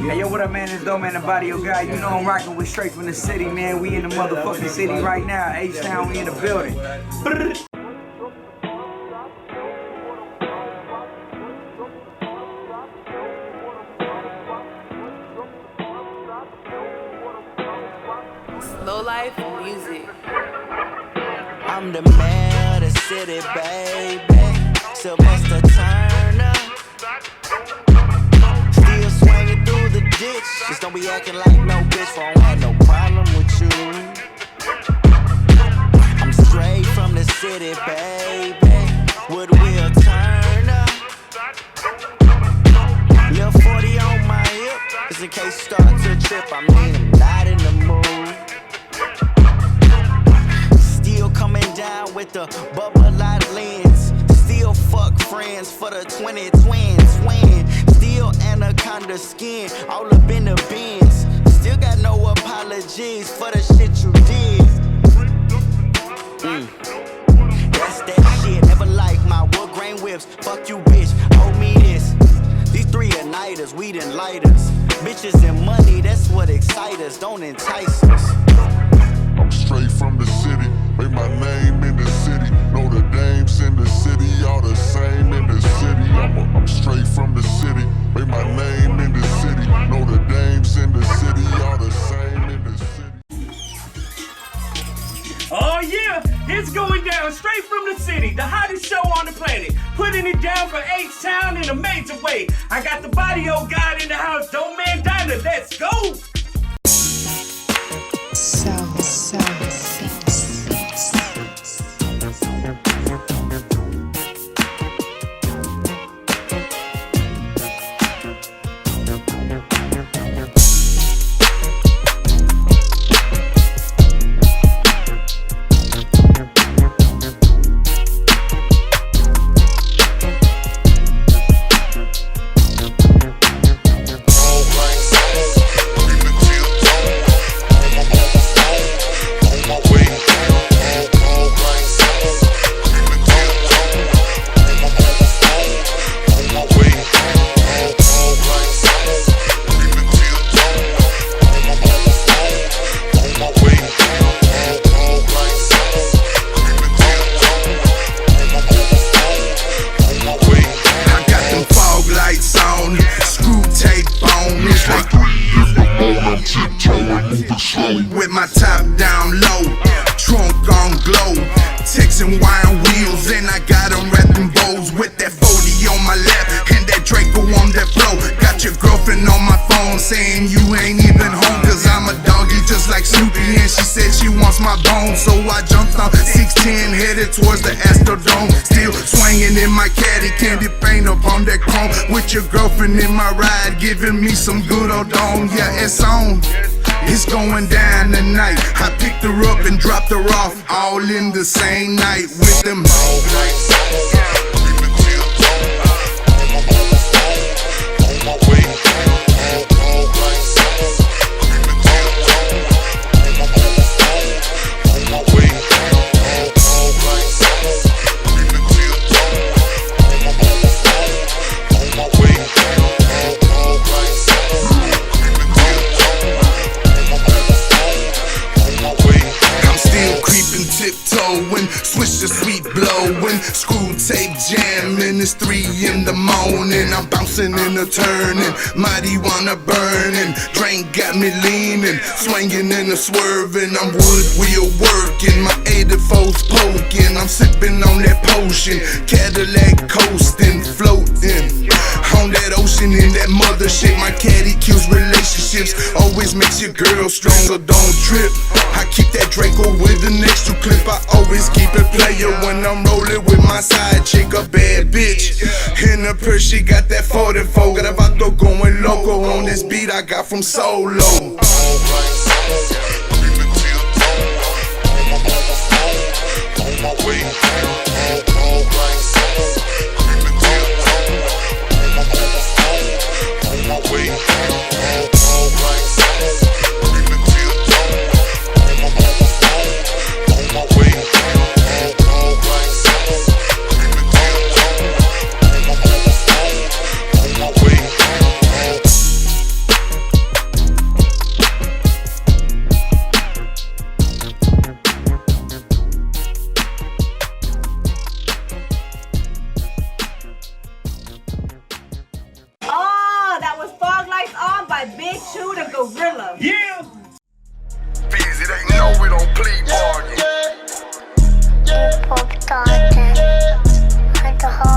Hey, yo, what up, man? It's Doeman Dyna, your guy. You know I'm rocking with Straight from the City, man. We in the motherfucking city right now. HTOWN, we in the building. Slow life music. I'm the mayor of the city, baby. Sylvester Turner. Still swinging through the ditch. Just don't be acting like no bitch, for I don't have no problem with you. I'm straight from the city, baby. Woodwill Turner. Lil' 40 on my hip, just in case you start to trip. I mean, I'm not in the mood. Still coming down with the bubble light lens. Still fuck friends for the 20 twins. Still anaconda skin, all up in the bins. Still got no apologies for the shit you did. That's that shit. Never like my wood grain whips. Fuck you, bitch. Hold me this. These three are nighters, we done lighters. Bitches and money, that's what excites us. Don't entice us. I'm straight from the city, made my name in the city. Know the dames in the city, all the same in the city. I'm straight from the city, made my name in the city. Know the dames in the city, all the same in the city. Oh yeah, it's going down straight from the city, the hottest show on the planet. Putting it down for HTOWN in a major way. I got the body old guy in the house, Doeman Dyna. Let's go! With my top down low, trunk on glow, Texan wine wheels, and I got them wrapped in bows. With that 40 on my lap and that Draco on that flow. Got your girlfriend on my phone saying you ain't even home, cause I'm a doggy just like Snoopy, and she said she wants my bones. So I jumped off 610, headed towards the Astrodome. Still swinging in my caddy, candy paint up on that chrome. With your girlfriend in my ride, giving me some good old dome. Yeah, it's on. It's going down tonight. I picked her up and dropped her off, all in the same night with them. Tiptoeing, switch the sweet blowing, screw tape jamming. It's 3 in the morning. I'm bouncing and a turning, mighty wanna burning. Drink got me leaning, swinging and a swerving. I'm wood wheel working, my 84's poking. I'm sipping on that potion, Cadillac coasting, floating on that ocean in that mothership. My caddy kills relationships, always makes your girl stronger. Don't trip. I keep that Draco with an extra clip. I always keep it player when I'm rolling with my side chick, a bad bitch. In her purse, she got that 44. Got a vato going loco on this beat I got from Solo. that Big Chew the gorilla. Yeah. Feezy, they know we don't plead bargain.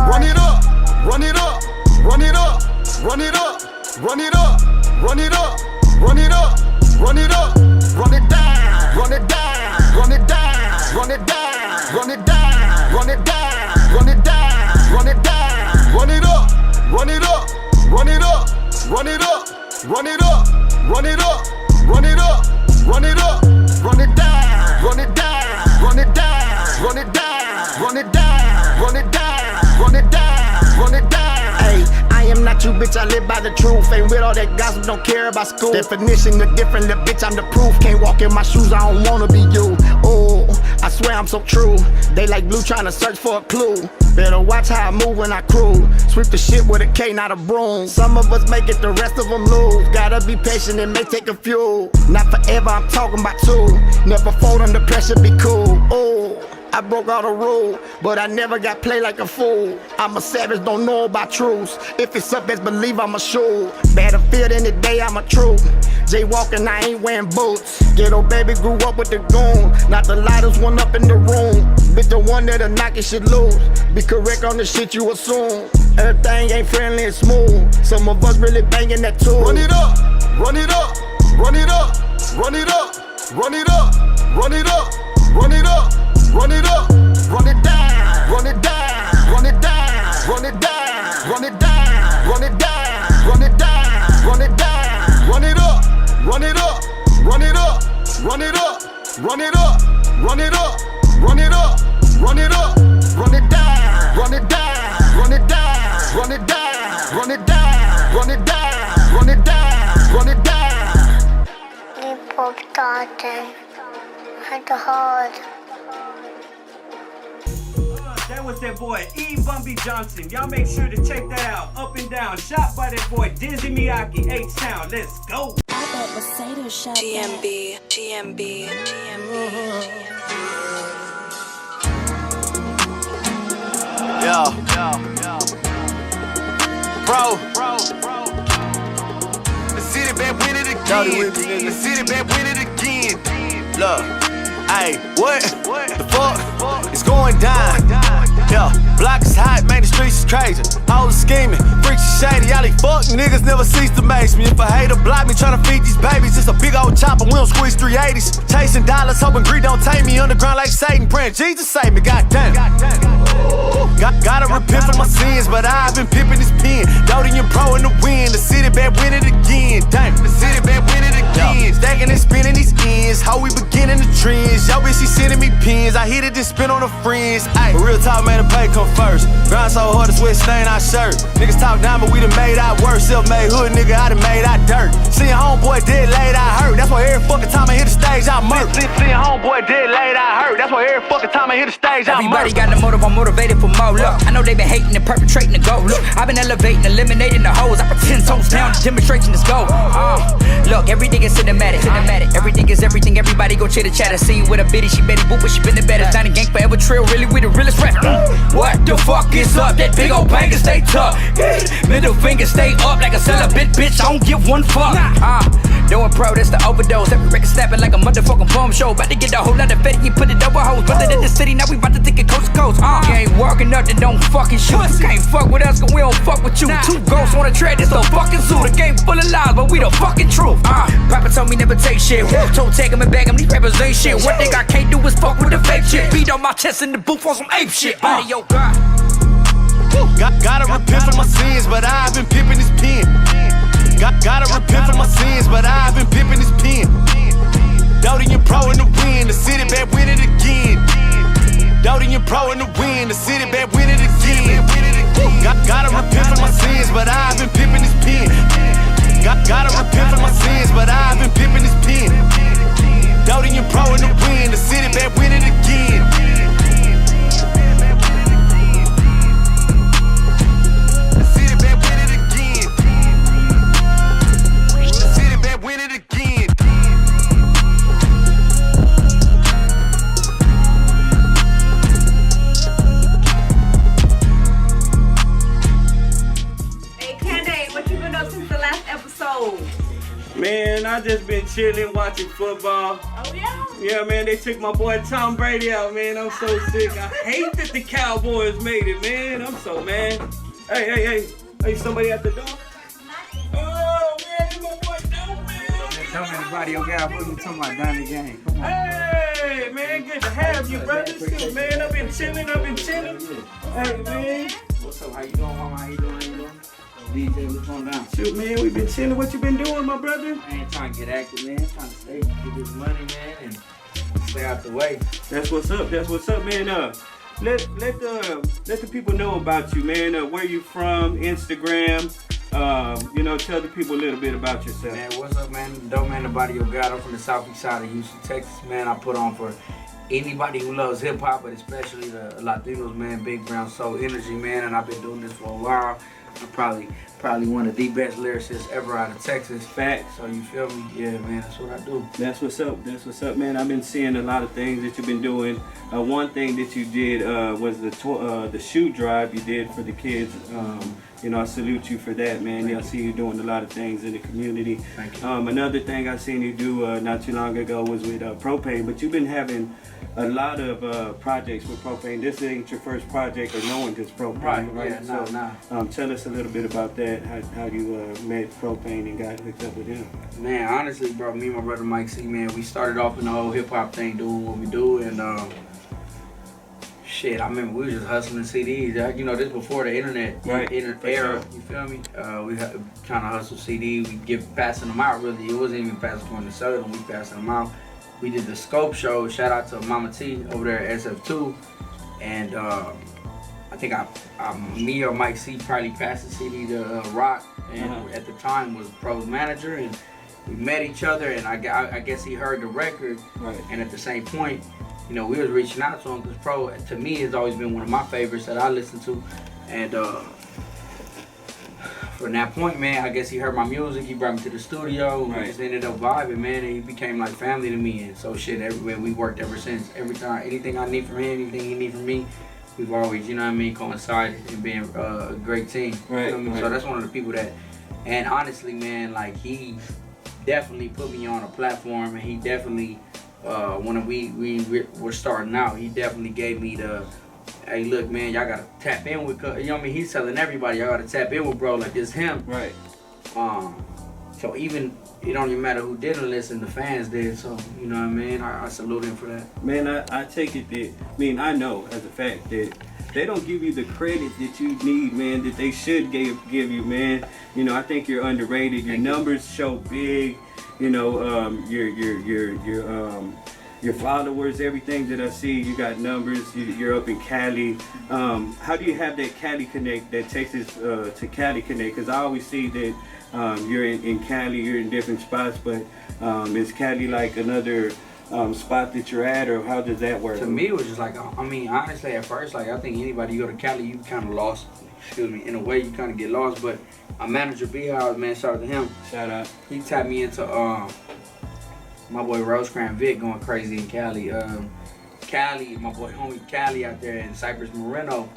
Run it up, run it up, run it up, run it up, run it up, run it up, run it up, run it up, run it down, run it down, run it down, run it down, run it down, run it down, run it down, run it down, run it up, run it up, run it up, run it up, run it up, run it up, run it up, run it up, run it down, run it down, run it down, run it down, run it down, run it down, run it down, run it down. Hey, I am not you, bitch, I live by the truth. Ain't with all that gossip, don't care about school. Definition the different, little bitch, I'm the proof. Can't walk in my shoes, I don't wanna be you. Oh, I swear I'm so true. They like blue trying to search for a clue. Better watch how I move when I cruise. Sweep the shit with a K, not a broom. Some of us make it, the rest of them lose. Gotta be patient, it may take a few. Not forever, I'm talking about two. Never fold under pressure, be cool. Oh, I broke all the rules, but I never got played like a fool. I'm a savage, don't know about truths. If it's up, best believe I'm a shoe. Battlefield any day, I'm a truth. Jaywalking, I ain't wearing boots. Ghetto baby grew up with the goon. Not the lightest one up in the room. Bitch, the one that'll knock it shit loose. Be correct on the shit you assume. Everything ain't friendly and smooth. Some of us really banging that tool. Run it up, run it up, run it up, run it up, run it up, run it up, run it up. Run it up, run it down, run it down, run it down, run it down, run it down, run it down, run it down, run it down, run it up, run it up, run it up, run it up, run it up, run it up, run it up, run it up, run it down, run it down, run it down, run it down, run it down, run it down, run it down, run it down. That was that boy E. Bumby Johnson. Y'all make sure to check that out. Up and Down, shot by that boy Dizzy Miyake, H-Town. Let's go. GMB, GMB, GMB. Yo, bro. The city back with it again. The city back with it again. Look, hey, what? The fuck is going down? Yeah, block is hot, man, the streets is crazy. Hoes scheming, freaks is shady. All these fuck niggas never cease to amaze me. If a hater block me tryna feed these babies, it's a big old chopper, we don't squeeze 380s. Chasing dollars, hoping greed don't take me underground like Satan. Praying Jesus save me, goddamn. Gotta repent for my sins, but I've been pimping this pen. Doty and Pro in the wind, the city back win it again. Damn, the city back win it again. Stacking and spinning these ends, how we beginning the trends. Yo, bitch, she sending me pins, I hit it and spin on the friends. Ayy, real talk, man, the pay come first. Grind so hard, the sweat stain our shirt. Niggas talk down, but we done made our work. Self-made hood, nigga, I done made our dirt. Seeing homeboy dead laid, I hurt. That's why every fucking time I hit the stage, I murk. Seeing homeboy dead laid, I hurt. That's why every fucking time I hit the stage, I murk. Everybody got the motive, I'm motivated for more. Look, I know they been hating and perpetrating the goal. Look, I've been elevating, eliminating the hoes. I put 10 toes down, the demonstration is gold. Look, everything is cinematic. Everything is everything, everybody go chitter chatter. See you with a bitty, she betty boop, but she been the baddest. Down the gang forever trail, really with the realest rap. What the fuck is up? That big old banger stay tough. Middle finger stay up like a celibate bitch, I don't give one fuck. Doing pro, that's the overdose. Every record snapping like a motherfucking bomb show. About to get a whole lot of fetty, you put it over hoes. Brother in the city, now we about to take it coast to coast. You ain't walking up, then don't fucking shoot. You can't fuck with us, cause we don't fuck with you. Two ghosts on the track, this the fucking zoo. The game full of lies, but we the fucking truth. Papa told me never take shit. Wolf toe tag him and bag him, these rappers ain't shit. One thing I can't do is fuck with the fake shit. Beat on my chest in the booth on some ape shit. Yo, God. Gotta repent for my sins, but I've been pimping this pen. Gotta repent for my sins, but I've been pimping this pen. Doty and Pro in the wind, the city back win it again. Doty and Pro in the wind, the city back win it again. Gotta repent for my sins, but I've been pimping this pen. Gotta repent for my sins, but I've been pimping this pen. Doty and Pro in the wind, the city back win it again. Man, I just been chilling, watching football. Oh, yeah? Yeah, man, they took my boy Tom Brady out, man. I'm so sick. I hate that the Cowboys made it, man. I'm so mad. Hey, somebody at the door? Oh, man, it's my boy Doeman. Doeman Dyna, yo, guy, what you talking about Dyna gang? Come on. Hey, man, good to have you, brother. Shoot, man, I've been chilling. Hey, man. What's up? How you doing, mama? How you doing? DJ, what's going down? Shoot, man, we been chilling. What you been doing, my brother? I ain't trying to get active, man. Trying to get this money, man, and stay out the way. That's what's up, man. Let the people know about you, man. Where you from? Instagram. Tell the people a little bit about yourself. Man, what's up, man? Doeman Dyna, yo, God. I'm from the southeast side of Houston, Texas, man. I put on for anybody who loves hip hop, but especially the Latinos, man. Big Brown Soul Energy, man. And I've been doing this for a while. I'm probably one of the best lyricists ever out of Texas. Facts. So you feel me? Yeah, man, that's what I do. That's what's up, man. I've been seeing a lot of things that you've been doing. One thing that you did was the shoe drive you did for the kids. I salute you for that, man. I see you doing a lot of things in the community. Thank you. Another thing I seen you do not too long ago was with Propane, but you've been having a lot of projects with Propane. This ain't your first project or knowing this Propane, right? Yeah, so, tell us a little bit about that, how you met Propane and got hooked up with him. Man, honestly, bro, me and my brother Mike C, man, we started off in the whole hip-hop thing, doing what we do, and shit, I remember we was just hustling CDs. This before the internet era. Sure. You feel me? We trying to hustle CDs. We passing them out. Really, it wasn't even passing going to sell them. We passing them out. We did the Scope show. Shout out to Mama T over there at SF2, and I think me or Mike C probably passed the CD to Rock, and at the time was Pro's manager, and we met each other, and I guess he heard the record, and at the same point, we was reaching out to him because Pro, to me, has always been one of my favorites that I listen to. And from that point, man, I guess he heard my music. He brought me to the studio. And we just ended up vibing, man. And he became like family to me. And so shit, everywhere we worked ever since. Every time, anything I need from him, anything he need from me, we've always, coincided and been a great team. So that's one of the people that, and honestly, man, like he definitely put me on a platform, and he definitely. When we were starting out, he definitely gave me the, hey, look, man, y'all gotta tap in with, he's telling everybody, y'all gotta tap in with bro, like this him. Right. So even, it don't even matter who didn't listen, the fans did, so, you know what I mean? I salute him for that. Man, I take it that, I know as a fact that they don't give you the credit that you need, man, that they should give you, man. I think you're underrated. Your numbers show big. Your followers, everything that I see, you got numbers. You're up in Cali. How do you have that Cali connect, that Texas to Cali connect? Because I always see that you're in Cali, you're in different spots, but is Cali like another spot that you're at, or how does that work? To me, it was just like, honestly, at first, like I think anybody go to Cali, you kind of lost. In a way, you kind of get lost, but our manager B-House, man, shout out to him. Shout out. He tapped me into my boy Rosecrans Vic going crazy in Cali. Cali, my boy homie Cali out there in Cypress Moreno.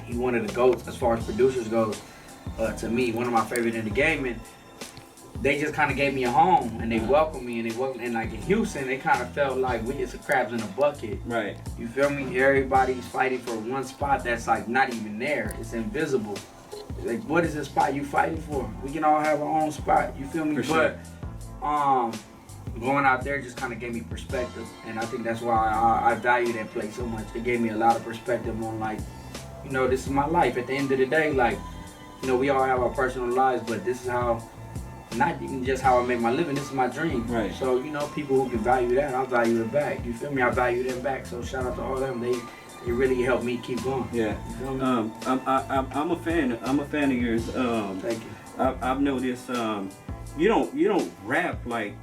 He one of the GOATs as far as producers goes. To me, one of my favorite in the game, and they just kind of gave me a home, and they welcomed me, and like in Houston, they kind of felt like we just crabs in a bucket. Right. You feel me? Everybody's fighting for one spot that's like not even there. It's invisible. Like, what is the spot you fighting for? We can all have our own spot. You feel me? For sure. But going out there just kind of gave me perspective, and I think that's why I value that place so much. It gave me a lot of perspective on, like, this is my life. At the end of the day, like, we all have our personal lives, but this is how. Not even just how I make my living, this is my dream. Right. So, people who can value that, I value it back. You feel me? I value them back. So shout out to all of them. They really helped me keep going. Yeah. You feel me? I'm a fan. I'm a fan of yours. Thank you. I've noticed you don't rap like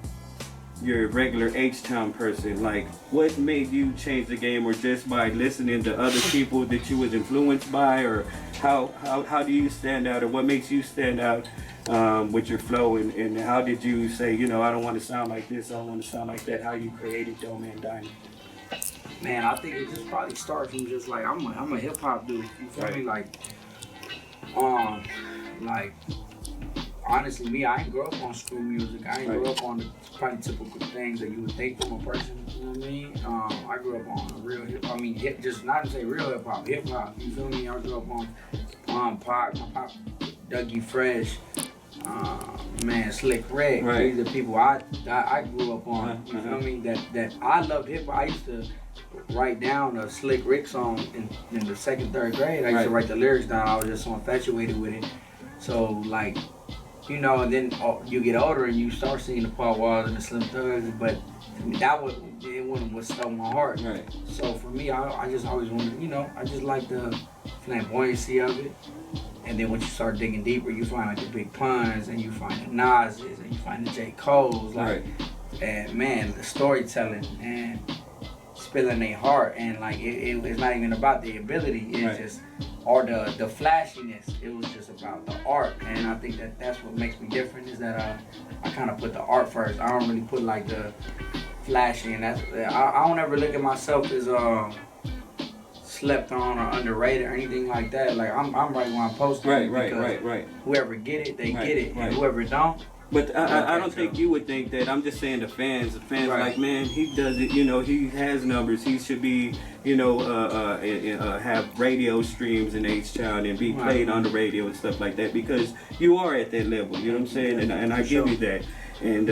your regular HTOWN person. Like, what made you change the game, or just by listening to other people that you was influenced by, or how do you stand out, or what makes you stand out with your flow, and how did you say, I don't want to sound like this, I don't want to sound like that? How you created Doeman Dyna? Man, I think it just probably starts from just like I'm a hip hop dude. You feel me? Like honestly, me, I ain't grew up on school music. I ain't grew up on the probably typical things that you would think from a person. You know what I mean? I grew up on real hip. I mean, just not to say real hip hop. You feel me? I grew up on Pop. My pop, Dougie Fresh. Man, Slick Rick. Right. These are people I grew up on. You feel me? That I loved hip hop. I used to write down a Slick Rick song in the 2nd, 3rd grade. I used to write the lyrics down. I was just so infatuated with it. So like, you know, and then you get older and you start seeing the Paul Walls and the Slim Thugs, but that was what stole my heart. Right. So for me, I just always wanted, you know, I just like the flamboyancy of it. And then once you start digging deeper, you find like the Big Puns, and you find the Nas's, and you find the J. Cole's, like, and man, the storytelling and spilling their heart, and like it's not even about the ability, it's just or the flashiness. It was just about the art, and I think that's what makes me different is that I kind of put the art first. I don't really put like the flashy, and I don't ever look at myself as slept on or underrated or anything like that. Like I'm right where I'm supposed to be. Right. Whoever get it, they get it. And whoever don't. But I don't think you would think that. I'm just saying the fans like, man, he does it, you know, he has numbers. He should be, you know, have radio streams in HTOWN and be played on the radio and stuff like that, because you are at that level, you know what I'm saying? And I give you that. And,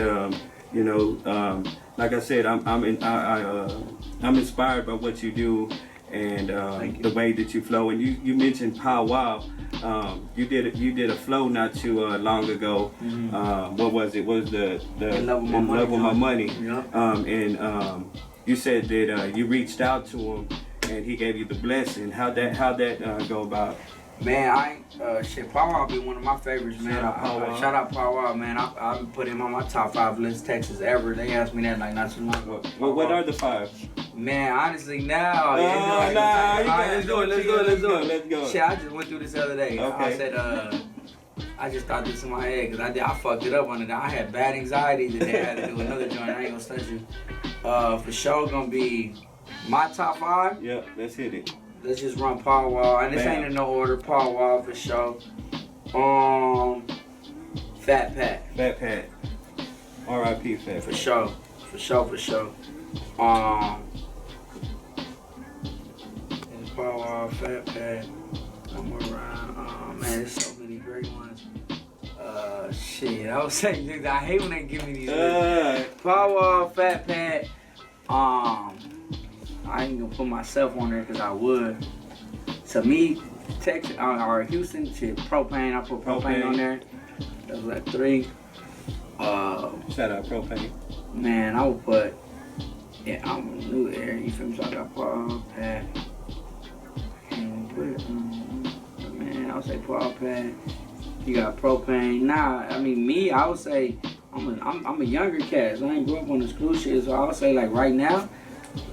you know, like I said, I'm inspired by what you do. And the way that you flow, and you mentioned Pow Wow. You did a flow not too long ago. What was it? What was the In Love With My Money? Yep. And you said that you reached out to him and he gave you the blessing. How'd that go about? Man, Pow Wow be one of my favorites, man. Shout out Pow Wow, man. I put him on my top 5 list Texas ever. They asked me that like not too long ago. What are the 5? Man, honestly, now. Let's do it. Shit, I just went through this the other day. Okay. I said, I just thought this in my head because I fucked it up on it. I had bad anxiety that they had to do another joint. I ain't gonna stunt you. For sure, gonna be my top 5. Yeah, let's hit it. Let's just run Pow Wow, and this ain't in no order. Pow Wow for sure. Fat Pat. Fat Pat. R.I.P. Fat Pat. For sure. Pow Wow, Fat Pat. I'm around. Man, there's so many great ones. Shit, I was saying, I hate when they give me these. Pow Wow, Fat Pat. I ain't gonna put myself on there because I would. To me, Texas or Houston, shit, Propane. I put Propane on there. That was like 3. Shout out Propane. Man, I would put. Yeah, I'm new there. You feel me? So I got Paul Pat. And put it. Man, I would say Paul Pat. You got Propane. Nah, I mean me. I would say I'm a younger cat. So I ain't grew up on the school shit. So I would say like right now.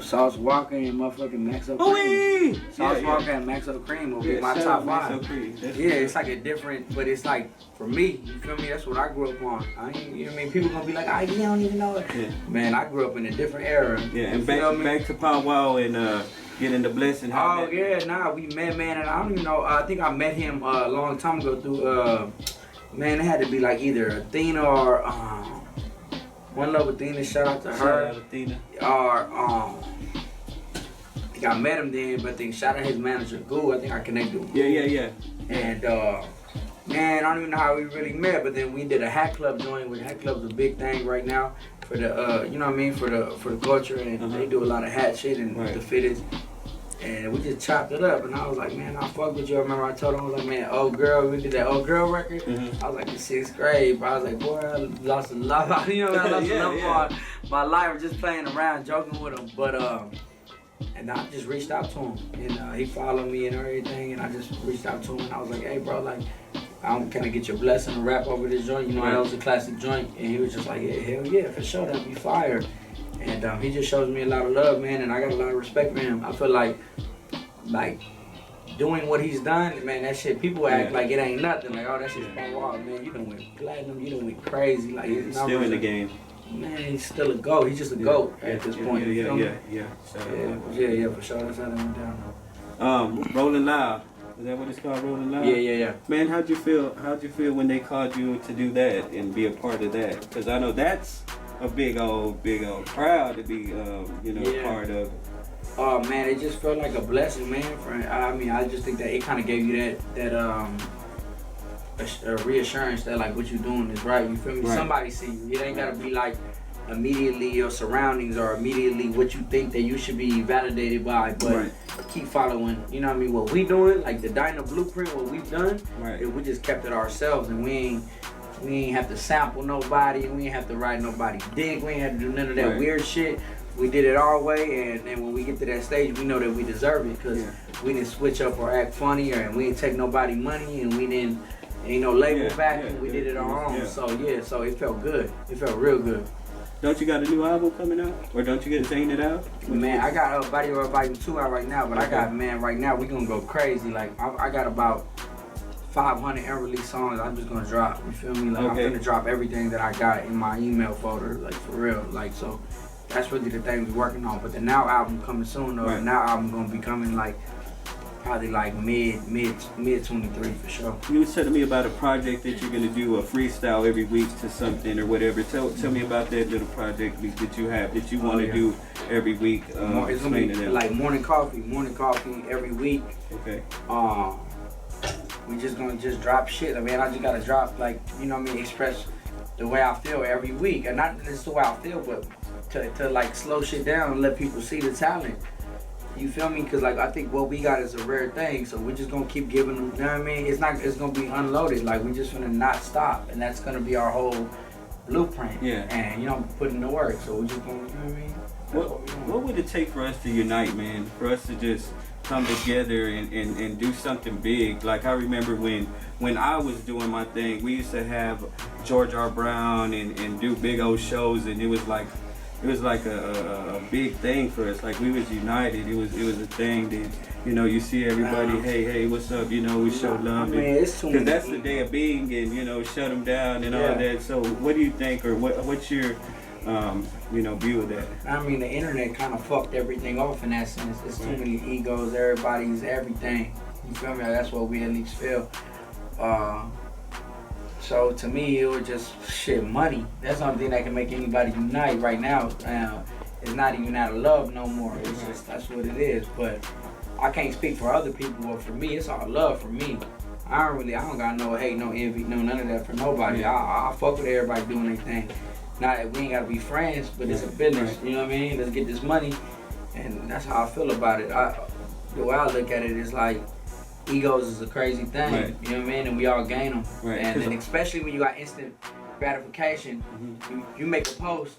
Sauce Walker and motherfucking Maxo Cream. Sauce Walker and Maxo Cream will be my top 5. Yeah, it's like a different, but it's like for me, you feel me? That's what I grew up on. You know what I mean? People gonna be like, you don't even know it. Yeah. Man, I grew up in a different era. Yeah, and back to Pow Wow and getting the blessing. We met, man, and I don't even know. I think I met him a long time ago through. Man, it had to be like either Athena or One Love Athena, shout out to her. Shout out Athena. Or I think I met him then, but I think shout out his manager, Goo. I think I connected with Goo. Yeah. And man, I don't even know how we really met, but then we did a Hat Club joint. With Hat Club's a big thing right now for the you know what I mean, for the culture, and they do a lot of hat shit and the fitteds. And we just chopped it up, and I was like, man, I fuck with you. I remember I told him, I was like, man, Old Girl, we did that Old Girl record. I was like in 6th grade, but I was like, boy, I lost a lot, you know, I lost a lot of my life just playing around, joking with him. But and I just reached out to him, and he followed me and everything, and I just reached out to him, and I was like, hey, bro, like, can I get your blessing to rap over this joint? You know, that was a classic joint, and he was just like, yeah, hell yeah, for sure, that'd be fire. And he just shows me a lot of love, man, and I got a lot of respect for him. I feel like doing what he's done, man, that shit, people act like it ain't nothing. Like, oh, that shit's Paul Wall, man. You done went platinum, you done went crazy. Like, he's still in the game. Man, he's still a GOAT. He's just a GOAT at this point. Yeah, for sure. That's how that went down. Rolling Loud. Loud. Is that what it's called, Rolling Loud? Yeah. Man, how'd you feel when they called you to do that and be a part of that? Because I know that's a big old crowd to be, part of. Oh man, it just felt like a blessing, man. I mean, I just think that it kind of gave you that reassurance that like what you're doing is right. You feel me? Right. Somebody see you. It ain't gotta be like immediately your surroundings or immediately what you think that you should be validated by, but keep following. You know what I mean? What we doing, like the Dyna blueprint, what we've done, we just kept it ourselves, and we ain't have to sample nobody, we ain't have to write nobody dick, we ain't have to do none of that weird shit. We did it our way, and when we get to that stage, we know that we deserve it because we didn't switch up or act funny, and we didn't take nobody money, and we didn't ain't no label backing. We did it our own. So so it felt good. It felt real good. Don't you got a new album coming out, or don't you get saying it out? Man, I got Body Roll Volume 2 out right now, but I got right now we gonna go crazy. Like I got about 500 unreleased songs I'm just gonna drop. You feel me? Like I'm gonna drop everything that I got in my email folder, like for real. Like so. That's really the thing we're working on. But the Now album coming soon though. The Now album gonna be coming like probably like mid 23 for sure. You was telling me about a project that you're gonna do a freestyle every week to something or whatever. Tell me about that little project that you have that you want to do every week. It's gonna be like morning coffee every week. Okay. We just gonna drop shit. I mean, I just gotta drop like, you know what I mean, express the way I feel every week, and not just the way I feel, but to like slow shit down and let people see the talent. You feel me? Because like I think what we got is a rare thing, so we're just gonna keep giving them. You know what I mean? It's gonna be unloaded. Like we just gonna not stop, and that's gonna be our whole blueprint. Yeah. And you know, put in the work. So we're just gonna. You know what I mean? What would it take for us to unite, man? For us to just come together and do something big. Like I remember when I was doing my thing, we used to have George R. Brown and do big old shows, and it was like a big thing for us. Like we was united. It was a thing that, you know, you see everybody, hey, what's up? You know, we show love. Because that's the day of being, and you know, shut them down and all that. So what do you think, or what's your view of that? I mean, the internet kind of fucked everything off in that sense. There's too many egos. Everybody's everything. You feel me? That's what we at least feel. So to me, it was just money. That's the only thing that can make anybody unite right now. It's not even out of love no more. It's just, that's what it is. But I can't speak for other people, but for me, it's all love for me. I don't got no hate, no envy, no none of that for nobody. I fuck with everybody doing their thing. Not that we ain't gotta be friends, but it's a business. You know what I mean? Let's get this money, and that's how I feel about it. The way I look at it is like, egos is a crazy thing, you know what I mean? And we all gain them. And especially when you got instant gratification, you make a post,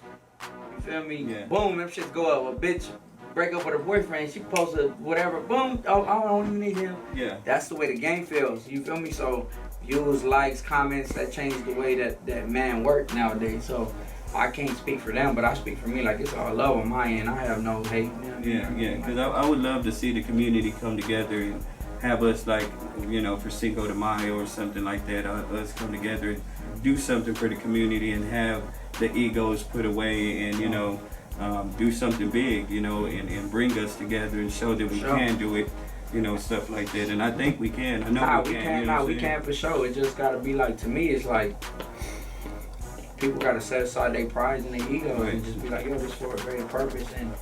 you feel me? Boom, them shits go up. A bitch break up with her boyfriend, she posted whatever, boom, oh, I don't even need him. That's the way the game feels, you feel me? So views, likes, comments, that changed the way that man work nowadays. So I can't speak for them, but I speak for me. Like, it's all love on my end. I have no hate. You know what I mean? Because I would love to see the community come together and have us, like, you know, for Cinco de Mayo or something like that, us come together and do something for the community and have the egos put away and, you know, do something big, you know, and bring us together and show that we can do it, you know, stuff like that. And I think we can. I know we can. You know we can for sure. It just gotta be like, to me, it's like, people gotta set aside their pride and their ego and just be like, yo, this for a great purpose, and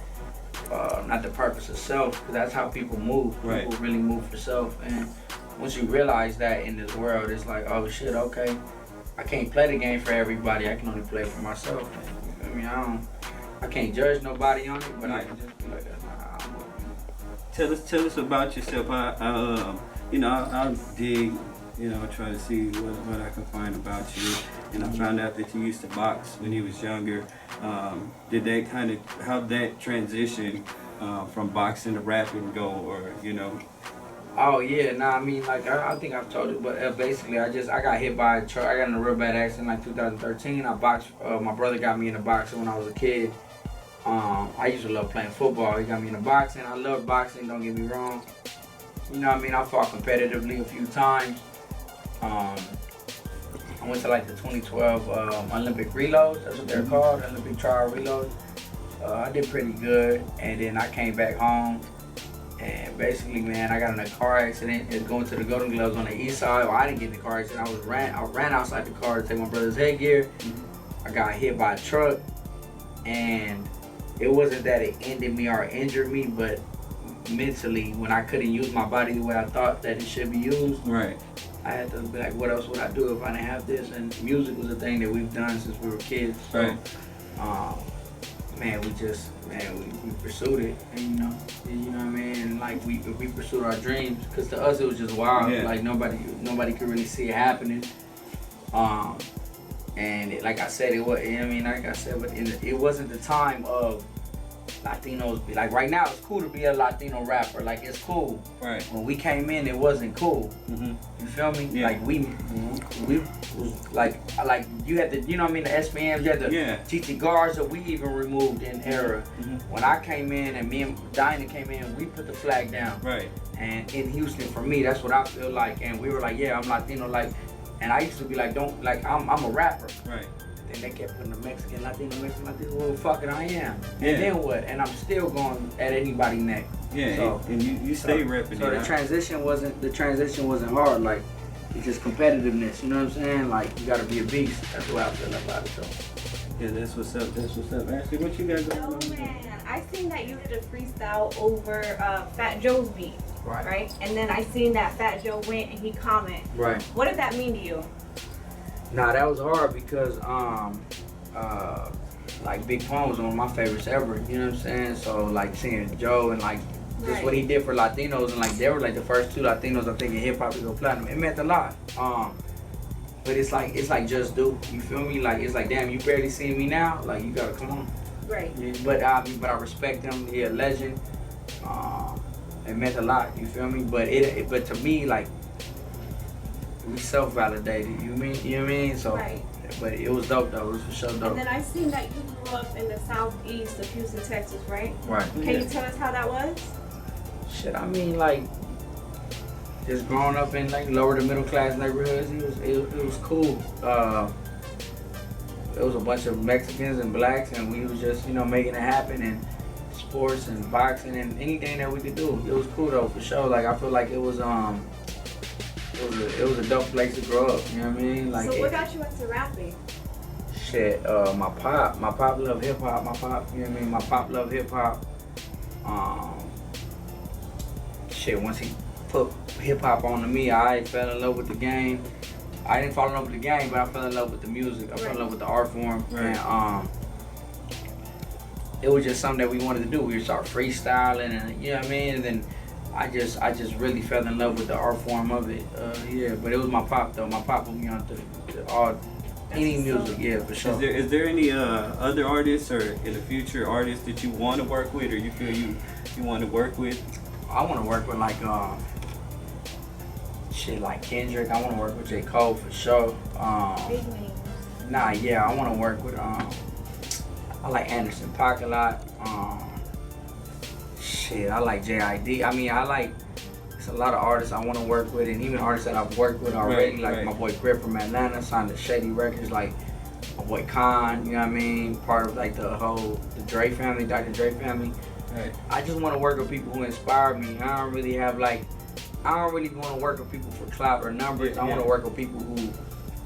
not the purpose of self, because that's how people move. People really move for self, and once you realize that in this world, it's like, oh shit, okay, I can't play the game for everybody. I can only play for myself. And, I mean, I can't judge nobody on it, but I can just be like, Tell us about yourself. I dig, you know, try to see what I can find about you. And I found out that you used to box when you was younger. Did that how'd that transition from boxing to rapping go, or, you know? Oh yeah, I mean, like, I think I've told you, but basically I got hit by a truck. I got in a real bad accident like 2013. I boxed, my brother got me into boxing when I was a kid. I used to love playing football. He got me into boxing. I love boxing, don't get me wrong. You know what I mean? I fought competitively a few times. I went to like the 2012 Olympic reloads, that's what they're called, Olympic trial reloads. I did pretty good, and then I came back home, And basically, man, I got in a car accident. It's going to the Golden Gloves on the east side. Well, I didn't get in the car accident. I ran outside the car to take my brother's headgear. I got hit by a truck, and it wasn't that it ended me or injured me, but mentally, when I couldn't use my body the way I thought that it should be used, right, I had to be like, what else would I do if I didn't have this? And music was a thing that we've done since we were kids. So, right. Man, we pursued it, and you know what I mean. And like we pursued our dreams, cause to us it was just wild. Yeah. Like nobody could really see it happening. And like I said, it was. You know what I mean, like I said, but it wasn't the time of Latinos. Like right now, it's cool to be a Latino rapper. Like it's cool. Right. When we came in, it wasn't cool. You feel me? Yeah. Like we was like you had the, you know what I mean, the SPMs, you had the TT guards that we even removed in era. When I came in and me and Dyna came in, we put the flag down. Right. And in Houston, for me, that's what I feel like. And we were like, yeah, I'm Latino, like, and I used to be like, I'm a rapper. Right. Then they kept putting the Mexican, Latino. Well, fuck it, I am. Yeah. And then what? And I'm still going at anybody's neck. Yeah. So, and you stay repping. So the transition wasn't hard. Like, it's just competitiveness. You know what I'm saying? Like, you gotta be a beast. That's what I feel about it. So. Yeah, that's what's up. That's what's up. Ashley, what you got going on? Oh man, I seen that you did a freestyle over Fat Joe's beat. Right. And then I seen that Fat Joe went and he commented. Right. What did that mean to you? Nah, that was hard because like Big Pun was one of my favorites ever. You know what I'm saying? So like seeing Joe and like just what he did for Latinos, and like they were like the first two Latinos I think in hip hop to go platinum. It meant a lot. But it's like just do. You feel me? Like it's like, damn, you barely see me now. Like you gotta come on. Right. Yeah, but I respect him. He a legend. It meant a lot. You feel me? But but to me, like, we self-validated. You know what I mean? So. Right. But it was dope though. It was for sure dope. And then I seen that you grew up in the southeast of Houston, Texas, right? Right. Can you tell us how that was? Shit, I mean, like, just growing up in like lower to middle class neighborhoods, it was cool. It was a bunch of Mexicans and blacks, and we was just, you know, making it happen, and sports and boxing and anything that we could do. It was cool though, for sure. Like I feel like it was a dope place to grow up. You know what I mean? Like. So what got you into rapping? Shit, my pop loved hip hop. My pop, you know what I mean? My pop loved hip hop. Shit, once he put hip hop onto me, I fell in love with the game. I didn't fall in love with the game, but I fell in love with the music. I fell in love with the art form. Right. And it was just something that we wanted to do. We would start freestyling, and you know what I mean? And then I just really fell in love with the art form of it. Yeah, but it was my pop though. My pop put me on to any music, yeah, for sure. Is there any other artists or in the future artists that you want to work with, or you feel you want to work with? I want to work with like shit like Kendrick. I want to work with J. Cole for sure. Big names. Nah, yeah, I want to work with I like Anderson .Paak a lot. Shit, I like J.I.D. I mean, it's a lot of artists I want to work with, and even artists that I've worked with already, like my boy Grip from Atlanta, signed to Shady Records, like my boy Khan, you know what I mean? Part of like the Dre family, Dr. Dre family. Right. I just want to work with people who inspire me. I don't really want to work with people for clout or numbers. I want to work with people who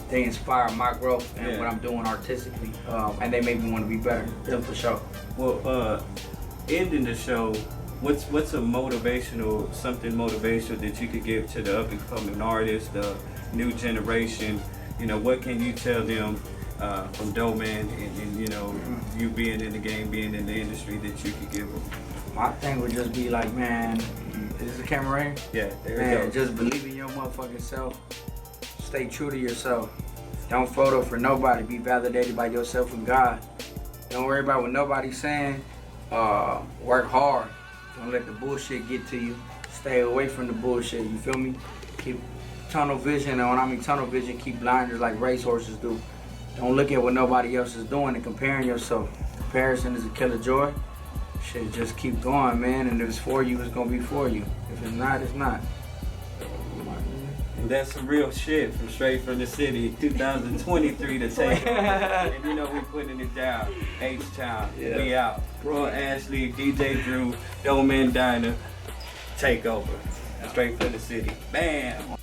they inspire my growth and what I'm doing artistically, and they make me want to be better. Yeah, for sure. Well, ending the show, what's something motivational that you could give to the up and coming artists, the new generation? You know, what can you tell them from Doeman and you know, you being in the game, being in the industry, that you could give them? My thing would just be like, man, is the camera in? Yeah, there you go. Just believe in your motherfucking self. Stay true to yourself. Don't photo for nobody. Be validated by yourself and God. Don't worry about what nobody's saying. Work hard. Don't let the bullshit get to you. Stay away from the bullshit. You feel me? Keep tunnel vision. And when I mean tunnel vision, keep blinders like racehorses do. Don't look at what nobody else is doing and comparing yourself. Comparison is a killer joy. Shit, just keep going, man. And if it's for you, it's gonna be for you. If it's not, it's not. And that's some real shit from straight from the city, 2023 to take over. And you know we putting it down. HTOWN, we out. Bro, Ashley, DJ Drew, Doeman Dyna. take over. Straight from the city. Bam.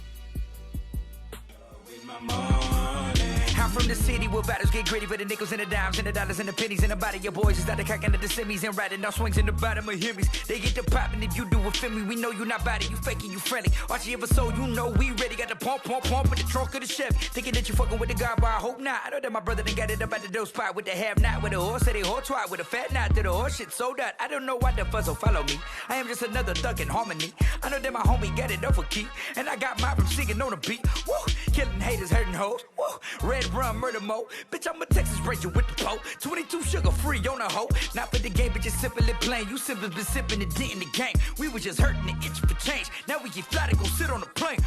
I'm from the city where battles get gritty, but the nickels and the dimes and the dollars and the pennies and the body. Your boys is out the cracking of the semis and riding off swings in the bottom of Hemis. They get the popping if you do it for me. We know you not body, you faking, you friendly. Watch you ever so you know we ready. Got the pump in the trunk of the Chevy. Thinking that you fucking with the guy, but I hope not. I know that my brother done got it up at the dope spot with the have not, with the horse, say they horse twat, with a fat knot to the horse shit sold out. I don't know why the fuzz will follow me. I am just another thug in harmony. I know that my homie got it up for key, and I got mine from singing on the beat. Woo! Killing haters, hurting hoes. Woo! Red rum, murder mode. Bitch, I'm a Texas Ranger with the pole. 22 sugar free on a hoe. Not for the game, but just simply plain. You simply been sipping and dent in the game. We was just hurting the itch for change. Now we get fly to go sit on the plane.